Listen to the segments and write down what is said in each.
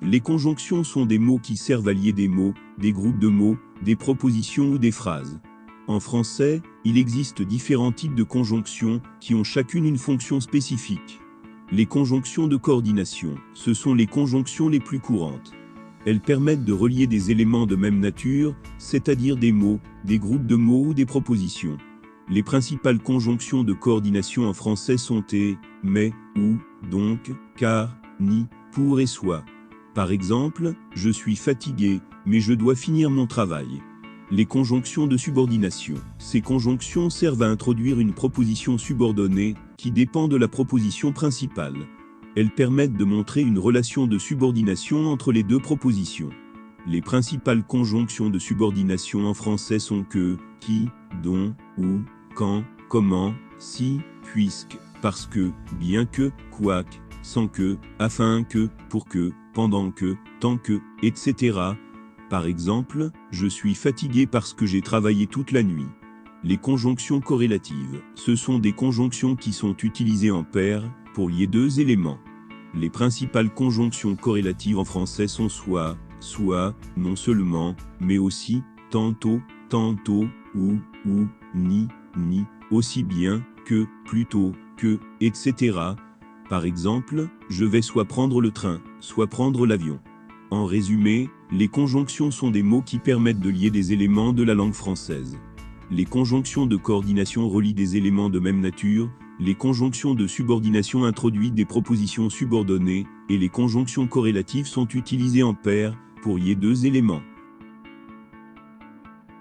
Les conjonctions sont des mots qui servent à lier des mots, des groupes de mots, des propositions ou des phrases. En français, il existe différents types de conjonctions qui ont chacune une fonction spécifique. Les conjonctions de coordination, ce sont les conjonctions les plus courantes. Elles permettent de relier des éléments de même nature, c'est-à-dire des mots, des groupes de mots ou des propositions. Les principales conjonctions de coordination en français sont et, mais, ou, donc, car, ni, pour et soit. Par exemple, je suis fatigué, mais je dois finir mon travail. Les conjonctions de subordination. Ces conjonctions servent à introduire une proposition subordonnée qui dépend de la proposition principale. Elles permettent de montrer une relation de subordination entre les deux propositions. Les principales conjonctions de subordination en français sont que, qui, dont, où, quand, comment, si, puisque, parce que, bien que, quoique, sans que, afin que, pour que, pendant que, tant que, etc. Par exemple, je suis fatigué parce que j'ai travaillé toute la nuit. Les conjonctions corrélatives, ce sont des conjonctions qui sont utilisées en paire pour lier deux éléments. Les principales conjonctions corrélatives en français sont soit, non seulement, mais aussi, tantôt, ou, ni, aussi bien, que, plutôt, que, etc. Par exemple, je vais soit prendre le train, soit prendre l'avion. En résumé, les conjonctions sont des mots qui permettent de lier des éléments de la langue française. Les conjonctions de coordination relient des éléments de même nature, les conjonctions de subordination introduisent des propositions subordonnées, et les conjonctions corrélatives sont utilisées en paire pour lier deux éléments.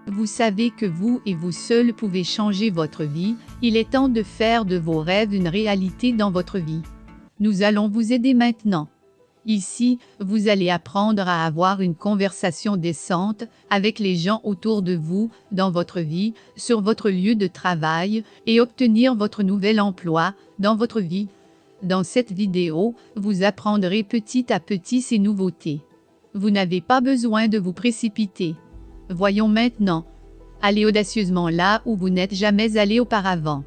Vous savez que vous et vous seul pouvez changer votre vie, il est temps de faire de vos rêves une réalité dans votre vie. Nous allons vous aider maintenant. Ici, vous allez apprendre à avoir une conversation décente avec les gens autour de vous, dans votre vie, sur votre lieu de travail, et obtenir votre nouvel emploi dans votre vie. Dans cette vidéo, vous apprendrez petit à petit ces nouveautés. Vous n'avez pas besoin de vous précipiter. Voyons maintenant. Allez audacieusement là où vous n'êtes jamais allé auparavant.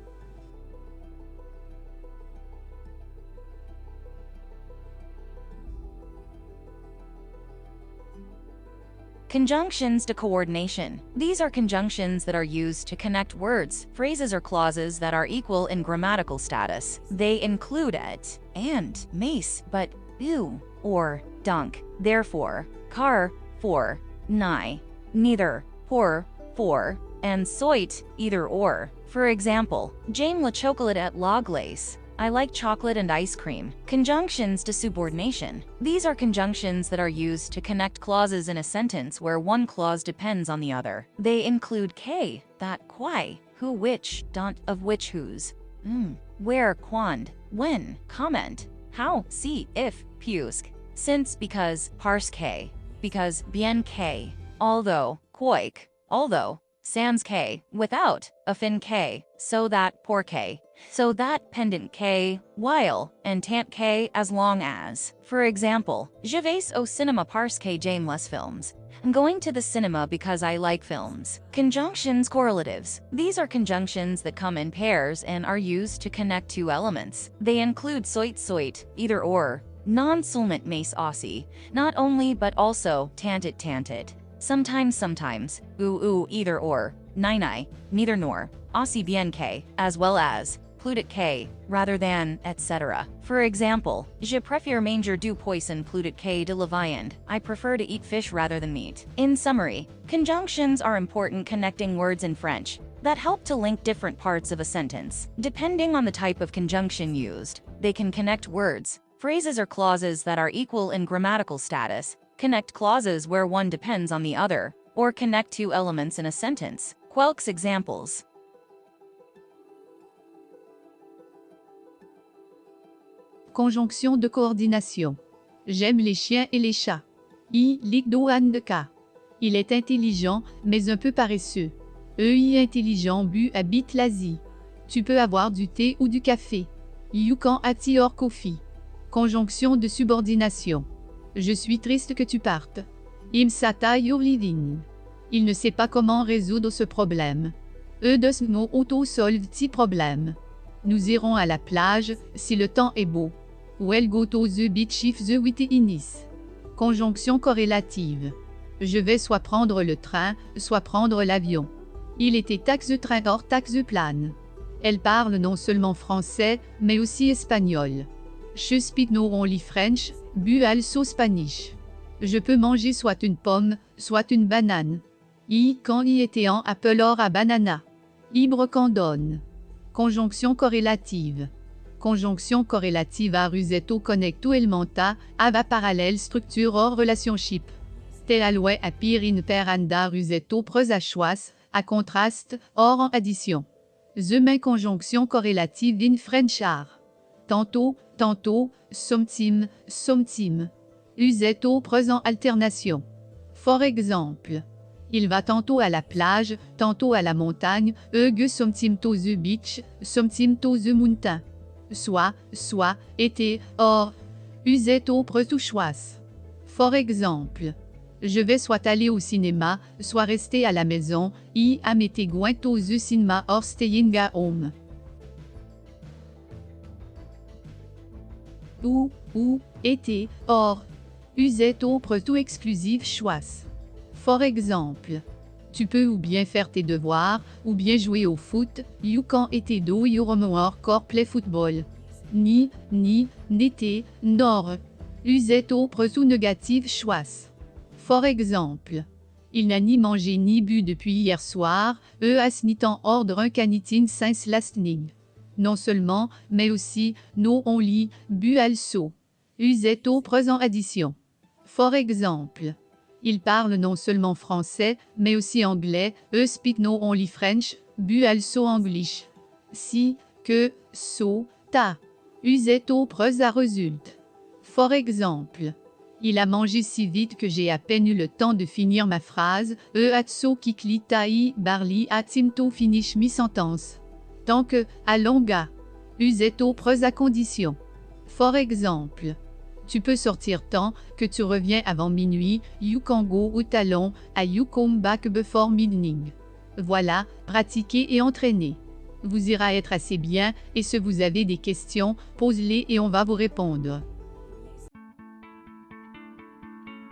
Conjunctions to coordination. These are conjunctions that are used to connect words, phrases, or clauses that are equal in grammatical status. They include et, and, mace, but, ew, or, dunk, therefore, car, for, nigh, neither, for, and soit, either or. For example, J'aime le chocolat et la glace. I like chocolate and ice cream. Conjunctions to subordination. These are conjunctions that are used to connect clauses in a sentence where one clause depends on the other. They include que, that, quai, who, which, don't, of which, whose, where, quando, when, comment, how, si, if, puisque, since, because, parce que, because, bien que, although, quoique, although, sans que, without, afin que, so that, porque, so that, pendant que, while, and tant que, as long as. For example, je vais au cinéma parce que j'aime les films. I'm going to the cinema because I like films. Conjunctions correlatives. These are conjunctions that come in pairs and are used to connect two elements. They include soit, either or, non seulement mais aussi, not only but also, tantit, sometimes, ou, either or, nai, neither nor, aussi bien que, as well as, plutôt que, rather than, etc. For example, je préfère manger du poisson plutôt que de la viande. I prefer to eat fish rather than meat. In summary, conjunctions are important connecting words in French that help to link different parts of a sentence. Depending on the type of conjunction used, they can connect words, phrases, or clauses that are equal in grammatical status, connect clauses where one depends on the other, or connect two elements in a sentence. Quelques examples. Conjonction de coordination. J'aime les chiens et les chats. I lik doan de ka. Il est intelligent, mais un peu paresseux. EI intelligent bu habite l'Asie. Tu peux avoir du thé ou du café. You can ati or coffee. Conjonction de subordination. Je suis triste que tu partes. Im sata your living. Il ne sait pas comment résoudre ce problème. Dos no auto solve ti problème. Nous irons à la plage si le temps est beau. We'll go to the beach if the weather is nice. Conjonction corrélative. Je vais soit prendre le train, soit prendre l'avion. Il était taxe train hors taxe plane. Elle parle non seulement français, mais aussi espagnol. Je speak no only French, but also Spanish. Je peux manger soit une pomme, soit une banane. Quand y était en apple or à banana. Libre qu'en donne. Conjonction corrélative. Conjonction corrélative à rusetto connecto elementa, ava parallèle structure or relationship. Tel alloy à pire in per anda rusetto pres à choix, à contraste, or en addition. The main conjonction corrélative in French art. Tantôt, tantôt, somtim, somtim. Usetto pres en alternation. For exemple. Il va tantôt à la plage, tantôt à la montagne, ege somtim to the beach, somtim to the mountain. Soit, été, or, usetto pres to choix. For exemple. Je vais soit aller au cinéma, soit rester à la maison, am été going to the cinema or staying at home. Ou, été, or, usetto pres to exclusive choix. For exemple. Tu peux ou bien faire tes devoirs, ou bien jouer au foot, you can été do your homework or play football. N'était, nor. Usetto pres to négative choix. For exemple. Il n'a ni mangé ni bu depuis hier soir, as ni temps ordre un canitin since last night. Non seulement, mais aussi, no only, bu also. Usetto pres en addition. For exemple. Il parle non seulement français, mais aussi anglais, speak no only French, but also English. Si, que, so, ta. Usetto pres à résulte. For exemple. Il a mangé si vite que j'ai à peine eu le temps de finir ma phrase, atso kikli tai barli atimto finish mi sentence. Tant que, allonga. Usetto pres à condition. For exemple. Tu peux sortir tant que tu reviens avant minuit, you can go au talon, à you come back before midnight. Voilà, pratiquez et entraînez. Vous ira être assez bien, et si vous avez des questions, posez-les et on va vous répondre.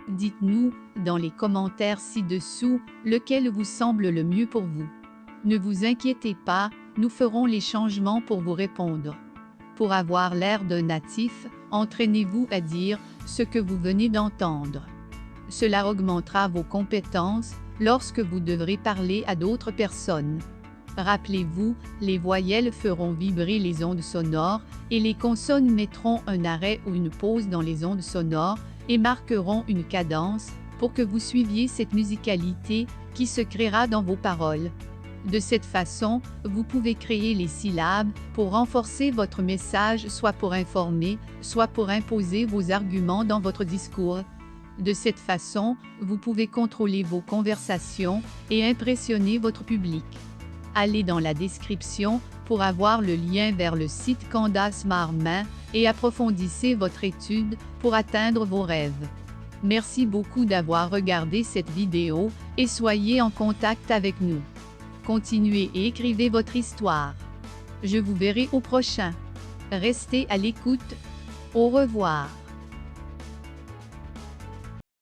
Dites-nous, dans les commentaires ci-dessous, lequel vous semble le mieux pour vous. Ne vous inquiétez pas, nous ferons les changements pour vous répondre. Pour avoir l'air d'un natif, entraînez-vous à dire ce que vous venez d'entendre. Cela augmentera vos compétences lorsque vous devrez parler à d'autres personnes. Rappelez-vous, les voyelles feront vibrer les ondes sonores et les consonnes mettront un arrêt ou une pause dans les ondes sonores et marqueront une cadence pour que vous suiviez cette musicalité qui se créera dans vos paroles. De cette façon, vous pouvez créer les syllabes pour renforcer votre message, soit pour informer, soit pour imposer vos arguments dans votre discours. De cette façon, vous pouvez contrôler vos conversations et impressionner votre public. Allez dans la description pour avoir le lien vers le site Candace Marmin et approfondissez votre étude pour atteindre vos rêves. Merci beaucoup d'avoir regardé cette vidéo et soyez en contact avec nous. Continuez et écrivez votre histoire. Je vous verrai au prochain. Restez à l'écoute. Au revoir.